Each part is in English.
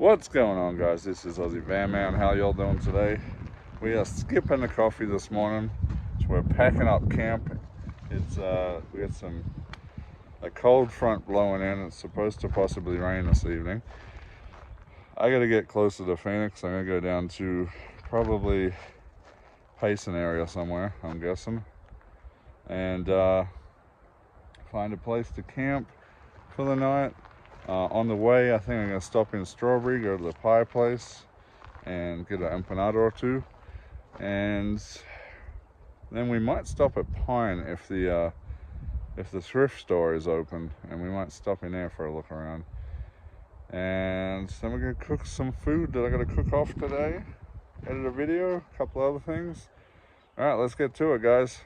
What's going on, guys? This is Aussie Van Man. How y'all doing today? We are skipping the coffee this morning. So we're packing up camp. It's we got a cold front blowing in. It's supposed to possibly rain this evening. I gotta get closer to Phoenix. I'm gonna go down to probably Payson area somewhere, I'm guessing, and find a place to camp for the night. On the way, I think I'm gonna stop in Strawberry, go to the pie place, and get an empanada or two, and then we might stop at Pine if the thrift store is open, and we might stop in there for a look around. And then we're gonna cook some food that I gotta cook off today, edit a video, a couple other things. All right, let's get to it, guys.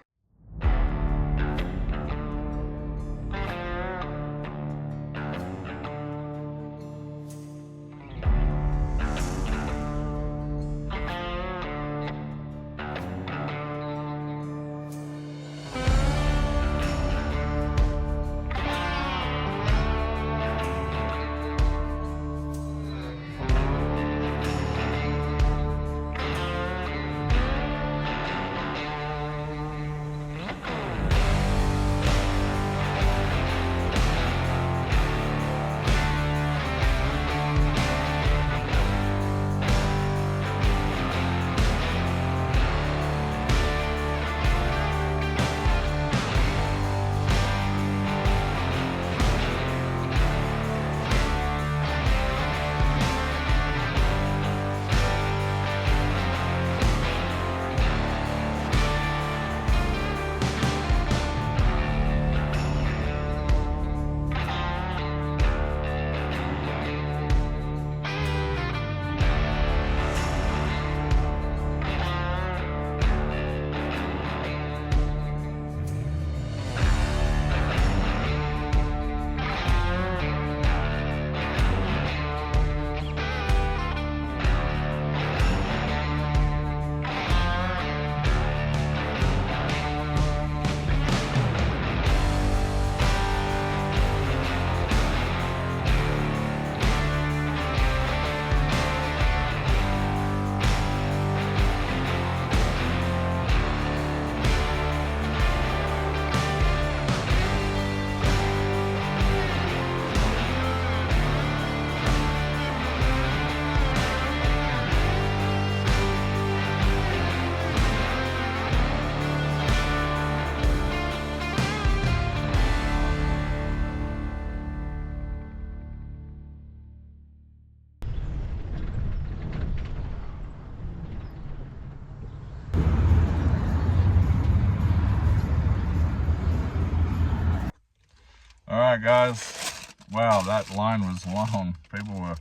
Alright, guys, wow, that line was long. People were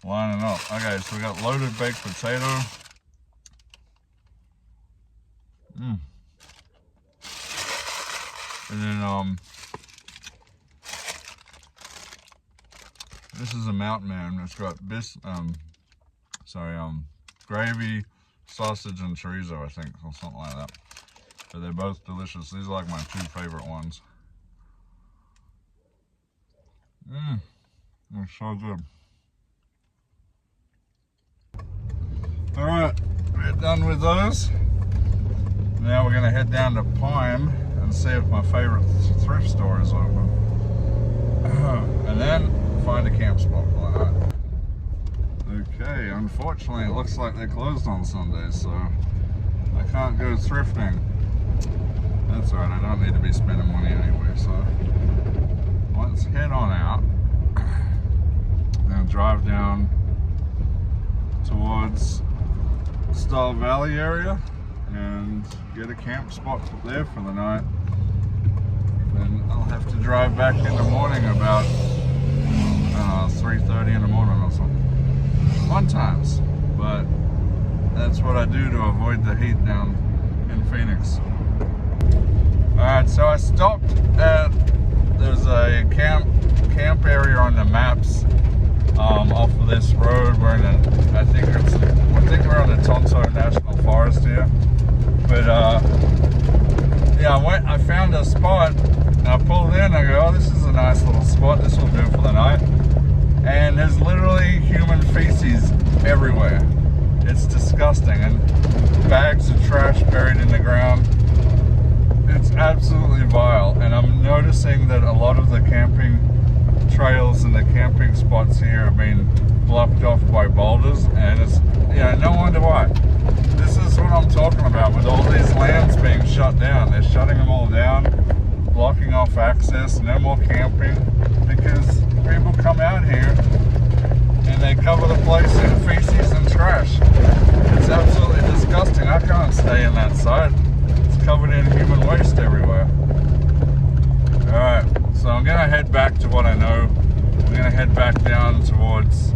lining up. Okay, so we got loaded baked potato. And then this is a Mountain Man. It's got gravy, sausage, and chorizo, I think, or something like that. But they're both delicious. These are like my two favorite ones. It's so good. Alright, we're done with those. Now we're gonna head down to Pine and see if my favorite thrift store is open. And then find a camp spot for the night. Okay, unfortunately it looks like they're closed on Sundays, so I can't go thrifting. That's alright, I don't need to be spending money anyway, so let's head on out and drive down towards Star Valley area and get a camp spot there for the night. Then I'll have to drive back in the morning about 3:30 in the morning or something. Fun times, but that's what I do to avoid the heat down in Phoenix. Alright, so I stopped at, there's a camp area on the maps off of this road. We're in I think we're on the Tonto National Forest here. But yeah, I found a spot, and I pulled in, I go, oh, this is a nice little spot, this will do for the night. and there's literally human feces everywhere. It's disgusting, and bags of trash buried in the ground. It's absolutely vile, and I'm noticing that a lot of the camping trails and the camping spots here are being blocked off by boulders, and it's, no wonder why. This is what I'm talking about with all these lands being shut down. They're shutting them all down, blocking off access, no more camping, because people come out here and they cover the place in feces and trash. It's absolutely disgusting. I can't stay in that site. It's covered in human waste everywhere. Alright, so I'm gonna head back to what I know. I'm gonna head back down towards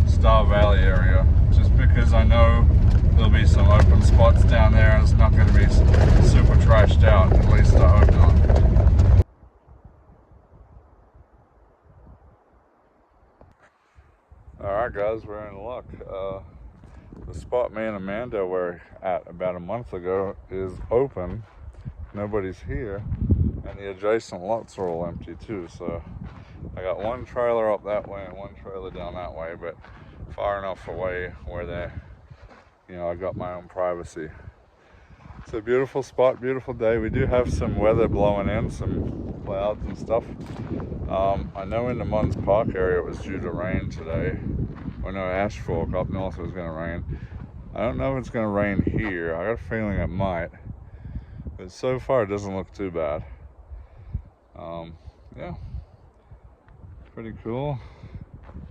Star Valley area, just because I know there'll be some open spots down there and it's not gonna be super trashed out, at least I hope not. Alright guys, we're in luck. The spot me and Amanda were at about a month ago is open. Nobody's here, and the adjacent lots are all empty too. So I got one trailer up that way and one trailer down that way, but far enough away where I got my own privacy. It's a beautiful spot, beautiful day. We do have some weather blowing in, some clouds and stuff. I know in the Munns Park area it was due to rain today. Or no, Ash Fork up north was going to rain. I don't know if it's going to rain here. I got a feeling it might. But so far it doesn't look too bad. Yeah. Pretty cool.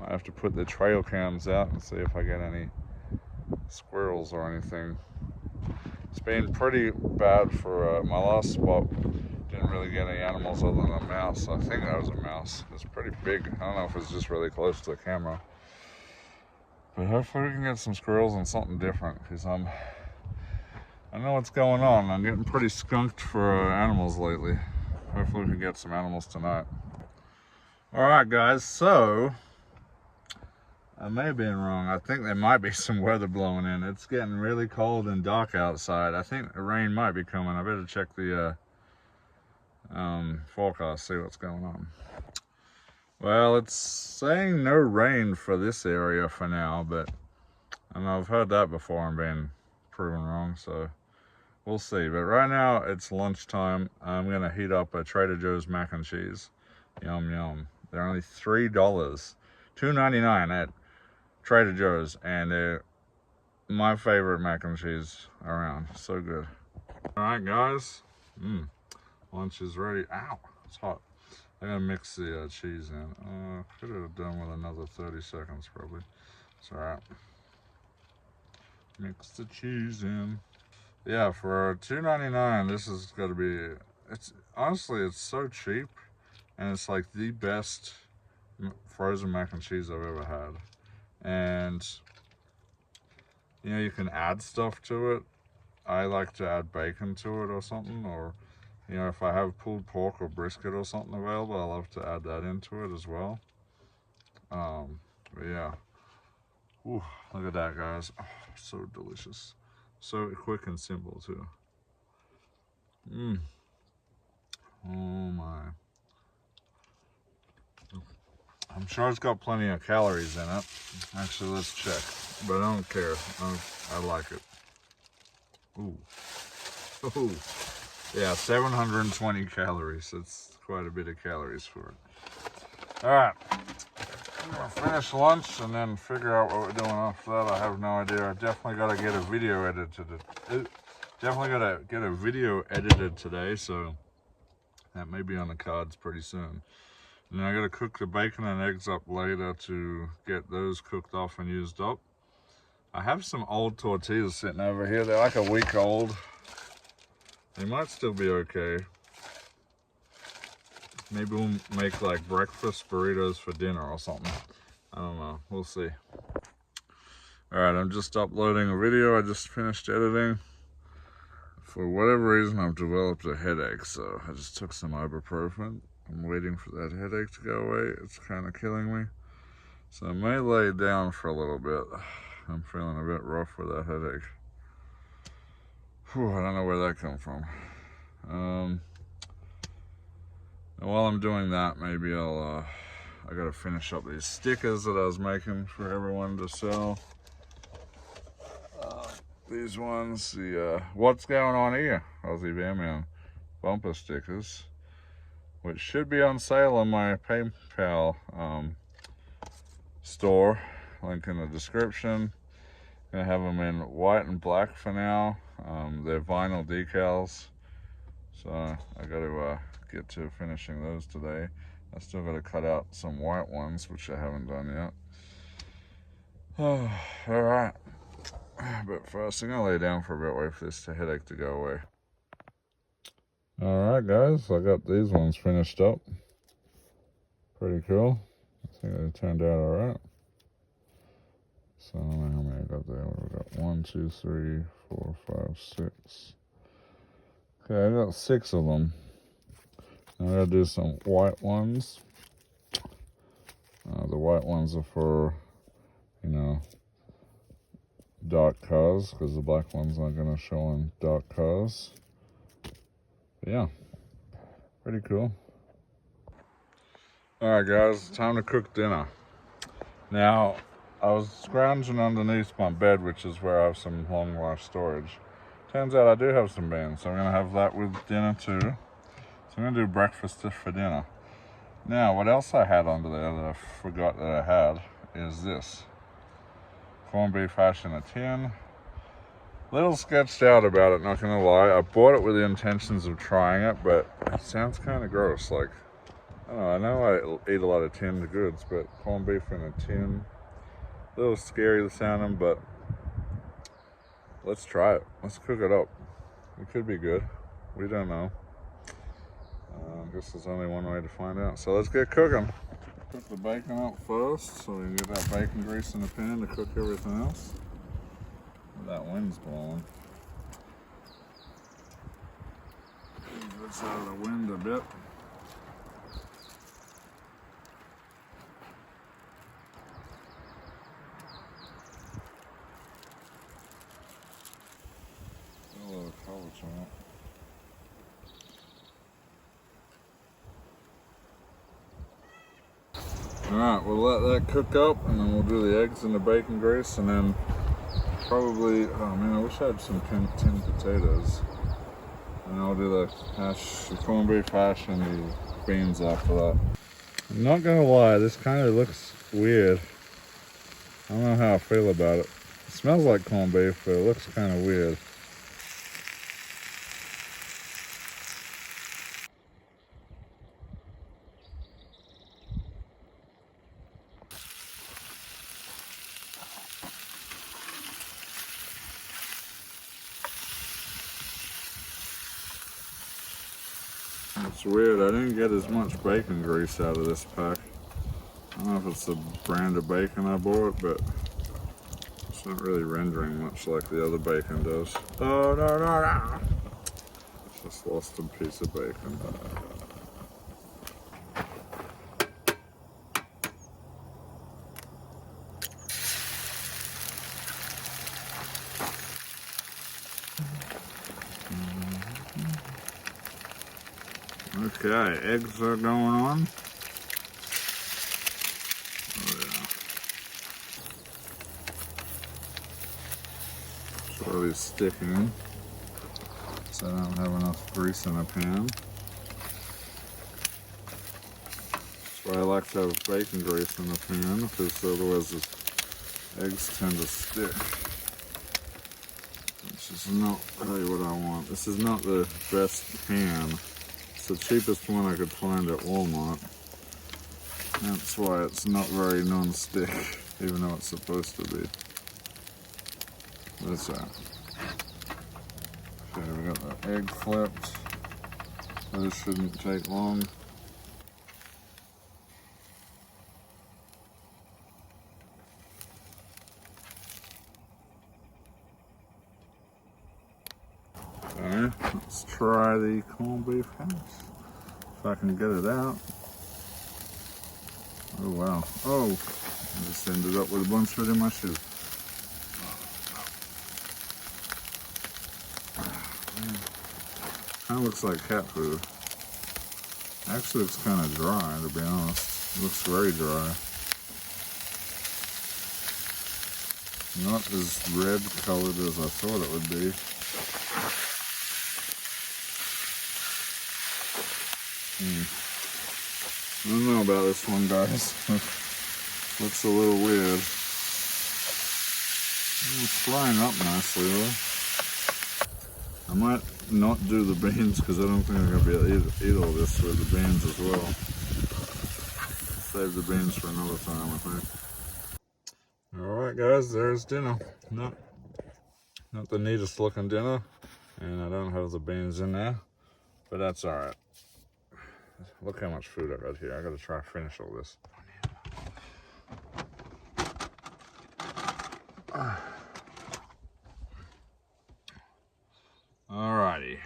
I have to put the trail cams out and see if I get any squirrels or anything. It's been pretty bad for my last spot. Didn't really get any animals other than a mouse. I think that was a mouse. It's pretty big. I don't know if it's just really close to the camera. But hopefully we can get some squirrels and something different, because I know what's going on. I'm getting pretty skunked for animals lately. Hopefully we can get some animals tonight. Alright guys, so I may have been wrong. I think there might be some weather blowing in. It's getting really cold and dark outside. I think the rain might be coming. I better check the forecast, see what's going on. Well, it's saying no rain for this area for now, but I know I've heard that before and been proven wrong, so we'll see. But right now it's lunchtime. I'm gonna heat up a Trader Joe's mac and cheese. Yum yum. They're only $3, $2.99 at Trader Joe's, and they're my favorite mac and cheese around. So good. All right guys, lunch is ready. Ow, it's hot. I'm gonna mix the cheese in. Could have done with another 30 seconds probably. It's all right. Mix the cheese in. Yeah, for $2.99, this is gonna be. Honestly, it's so cheap, and it's like the best frozen mac and cheese I've ever had. And you can add stuff to it. I like to add bacon to it or something, or if I have pulled pork or brisket or something available, I love to add that into it as well. But yeah. Ooh, look at that, guys. Oh, so delicious. So quick and simple, too. Oh, my. I'm sure it's got plenty of calories in it. Actually, let's check. But I don't care. I like it. Ooh. Ooh. Yeah, 720 calories. That's quite a bit of calories for it. Alright. I'm gonna finish lunch and then figure out what we're doing after that. I have no idea. I definitely gotta get a video edited today, so that may be on the cards pretty soon. And then I gotta cook the bacon and eggs up later to get those cooked off and used up. I have some old tortillas sitting over here. They're like a week old. They might still be okay. Maybe we'll make like breakfast burritos for dinner or something. I don't know. We'll see. Alright, I'm just uploading a video. I just finished editing. For whatever reason, I've developed a headache, so I just took some ibuprofen. I'm waiting for that headache to go away. It's kind of killing me. So I may lay down for a little bit. I'm feeling a bit rough with that headache. Whew, I don't know where that come from. And while I'm doing that, maybe I'll I gotta finish up these stickers that I was making for everyone to sell. These ones, the what's going on here, Aussie Bearman bumper stickers, which should be on sale on my PayPal store, link in the description. Gonna have them in white and black for now. They're vinyl decals, so I gotta get to finishing those today. I still gotta cut out some white ones, which I haven't done yet. Oh, all right. But first, I'm gonna lay down for a bit, wait for this headache to go away. All right, guys, I got these ones finished up. Pretty cool. I think they turned out all right. So I don't know how many I got there. We got 1, 2, 3, 4, 5, 6. Okay, I got 6 of them. Now I gotta do some white ones. The white ones are for, you know, dark cars, because the black ones aren't gonna show on dark cars. But yeah, pretty cool. All right, guys, time to cook dinner. Now, I was scrounging underneath my bed, which is where I have some long life storage. Turns out I do have some beans, so I'm gonna have that with dinner too. So I'm gonna do breakfast for dinner. Now, what else I had under there that I forgot that I had is this. Corned beef hash in a tin. Little sketched out about it, not gonna lie. I bought it with the intentions of trying it, but it sounds kind of gross. Like, I know I eat a lot of tinned goods, but corned beef in a tin, a little scary sounding, but let's try it. Let's cook it up. It could be good. We don't know. I guess there's only one way to find out. So let's get cooking. Put the bacon up first, so we can get that bacon grease in the pan to cook everything else. That wind's blowing. Let's out of the wind a bit. A little color to it. Alright, we'll let that cook up, and then we'll do the eggs and the bacon grease, and then probably, oh man, I wish I had some tinned potatoes. And I'll do the hash, the corned beef hash, and the beans after that. I'm not gonna lie, this kind of looks weird. I don't know how I feel about it. It smells like corned beef, but it looks kind of weird. It's weird, I didn't get as much bacon grease out of this pack. I don't know if it's the brand of bacon I bought, but it's not really rendering much like the other bacon does. Oh, no, no, no! Just lost a piece of bacon. Okay, eggs are going on. Oh yeah. Slowly sticking, so I don't have enough grease in the pan. That's why I like to have bacon grease in the pan, because otherwise the eggs tend to stick. This is not really what I want. This is not the best pan. It's the cheapest one I could find at Walmart. That's why it's not very non-stick, even though it's supposed to be. What's that? Okay, we got the egg flipped. So this shouldn't take long. Okay, let's try the corned beef hash. If I can get it out. Oh wow. Oh, I just ended up with a bunch of it in my shoe. Kind of looks like cat food. Actually, it's kind of dry, to be honest. Looks very dry. Not as red colored as I thought it would be. I don't know about this one, guys. Looks a little weird. It's frying up nicely though. I might not do the beans because I don't think I'm going to be able to eat all this with the beans as well. Save the beans for another time, I think. Alright guys, there's dinner. Not the neatest looking dinner, and I don't have the beans in there, but that's alright. Look how much food I got here. I gotta try to finish all this. Alrighty.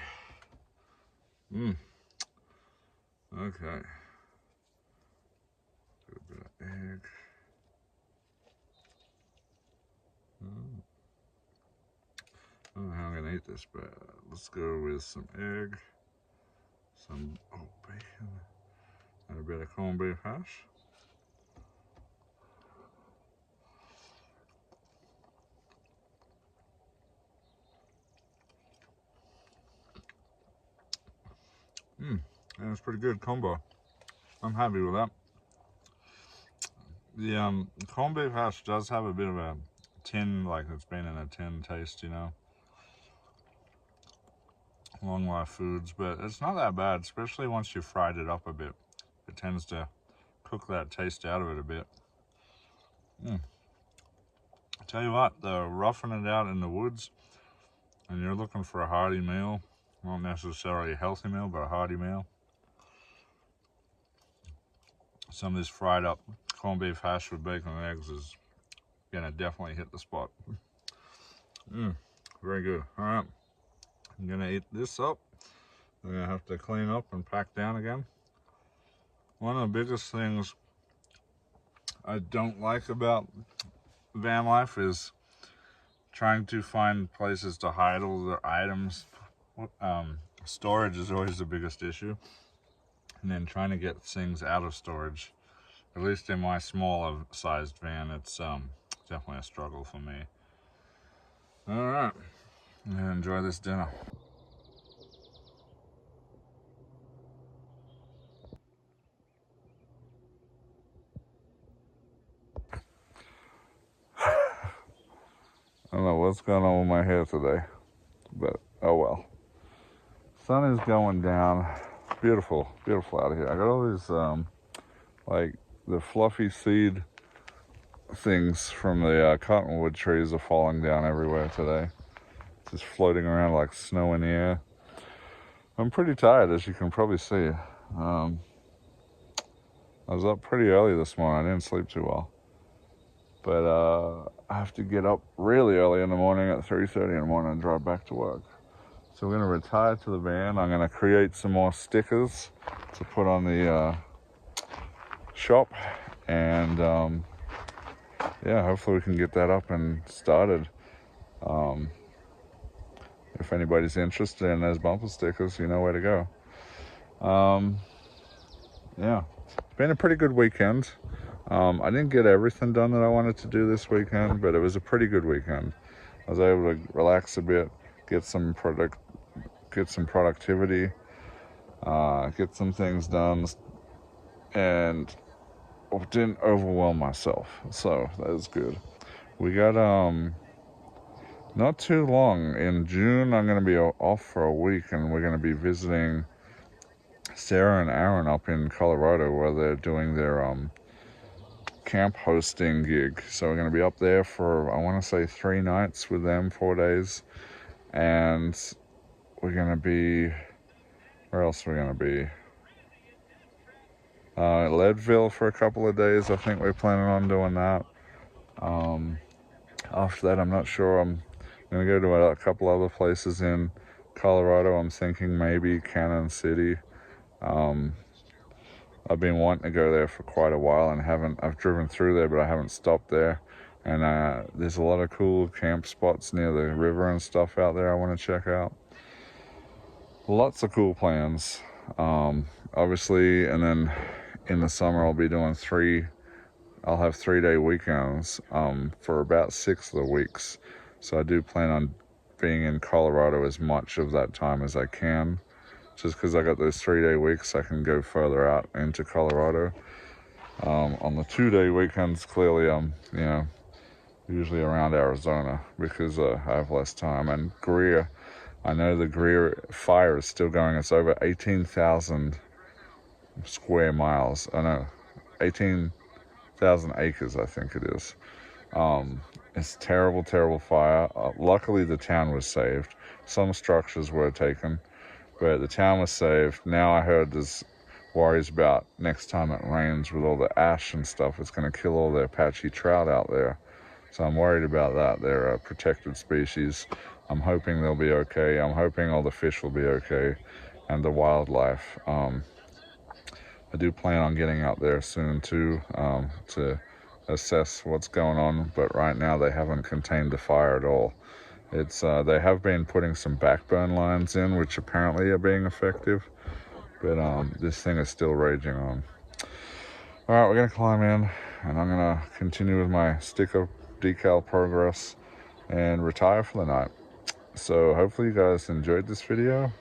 Okay. A bit of egg. I don't know how I'm gonna eat this, but let's go with some egg, some bacon, and a bit of corned beef hash. That was pretty good combo. I'm happy with that. The corned beef hash does have a bit of a tin, like it's been in a tin taste, you know. Long life foods, but it's not that bad, especially once you fried it up a bit. It tends to cook that taste out of it a bit. I tell you what, the roughing it out in the woods, and you're looking for a hearty meal, not necessarily a healthy meal, but a hearty meal. Some of this fried up corned beef hash with bacon and eggs is gonna definitely hit the spot. Very good. All right, I'm gonna eat this up. I'm gonna have to clean up and pack down again. One of the biggest things I don't like about van life is trying to find places to hide all the items. Storage is always the biggest issue, and then trying to get things out of storage. At least in my smaller sized van, it's definitely a struggle for me. All right, I'm gonna enjoy this dinner. I don't know what's going on with my hair today, but oh well. Sun is going down. Beautiful, beautiful out here. I got all these like the fluffy seed things from the cottonwood trees are falling down everywhere today. Just floating around like snow in the air. I'm pretty tired, as you can probably see. I was up pretty early this morning. I didn't sleep too well. But I have to get up really early in the morning at 3:30 in the morning and drive back to work. So we're going to retire to the van. I'm going to create some more stickers to put on the shop. And yeah, hopefully we can get that up and started. If anybody's interested in those bumper stickers, you know where to go. Yeah, it's been a pretty good weekend. I didn't get everything done that I wanted to do this weekend, but it was a pretty good weekend. I was able to relax a bit, get some productivity, get some things done, and didn't overwhelm myself. So that was good. We got not too long in June. I'm going to be off for a week, and we're going to be visiting Sarah and Aaron up in Colorado, where they're doing their camp hosting gig. So we're going to be up there for, I want to say 3 nights with them, 4 days. And we're going to be, where else are we going to be? Leadville for a couple of days. I think we're planning on doing that. After that, I'm not sure. I'm going to go to a couple other places in Colorado. I'm thinking maybe Cannon City. I've been wanting to go there for quite a while and I've driven through there, but I haven't stopped there. And there's a lot of cool camp spots near the river and stuff out there I want to check out. Lots of cool plans, obviously. And then in the summer I'll be doing I'll have 3-day weekends for about 6 of the weeks. So I do plan on being in Colorado as much of that time as I can. Just because I got those 3-day weeks, I can go further out into Colorado. On the 2-day weekends, clearly I'm, usually around Arizona because I have less time. And Greer, I know the Greer fire is still going. It's over 18,000 square miles. I know, 18,000 acres, I think it is. It's terrible, terrible fire. Luckily, the town was saved. Some structures were taken, but the town was saved. Now I heard there's worries about next time it rains with all the ash and stuff, it's going to kill all the Apache trout out there. So I'm worried about that. They're a protected species. I'm hoping they'll be okay. I'm hoping all the fish will be okay and the wildlife. I do plan on getting out there soon too, to assess what's going on, but right now they haven't contained the fire at all. They have been putting some backburn lines in, which apparently are being effective, but this thing is still raging on. All right, we're gonna climb in, and I'm gonna continue with my sticker decal progress and retire for the night. So hopefully you guys enjoyed this video,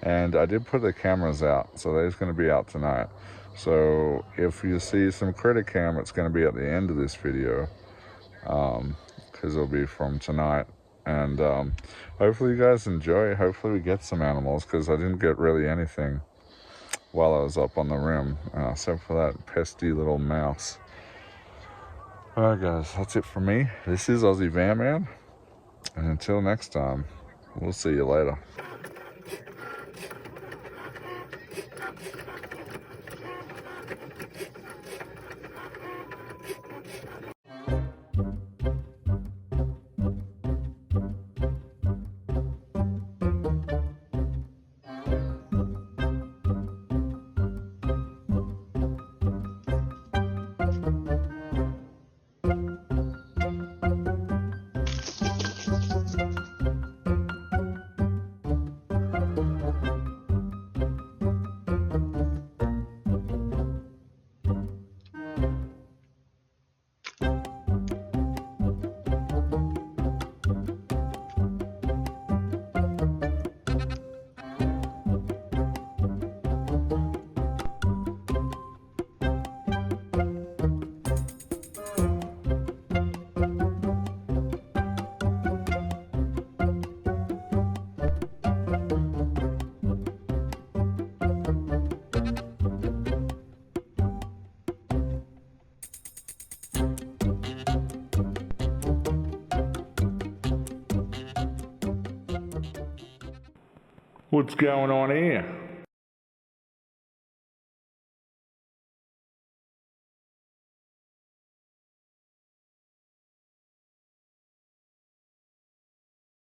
and I did put the cameras out, so they're going to be out tonight. So if you see some critter cam, it's going to be at the end of this video, because it'll be from tonight. And hopefully you guys enjoy. Hopefully we get some animals, because I didn't get really anything while I was up on the rim, except for that pesky little mouse. Alright guys, that's it for me. This is Aussie Van Man, and until next time, we'll see you later. What's going on here?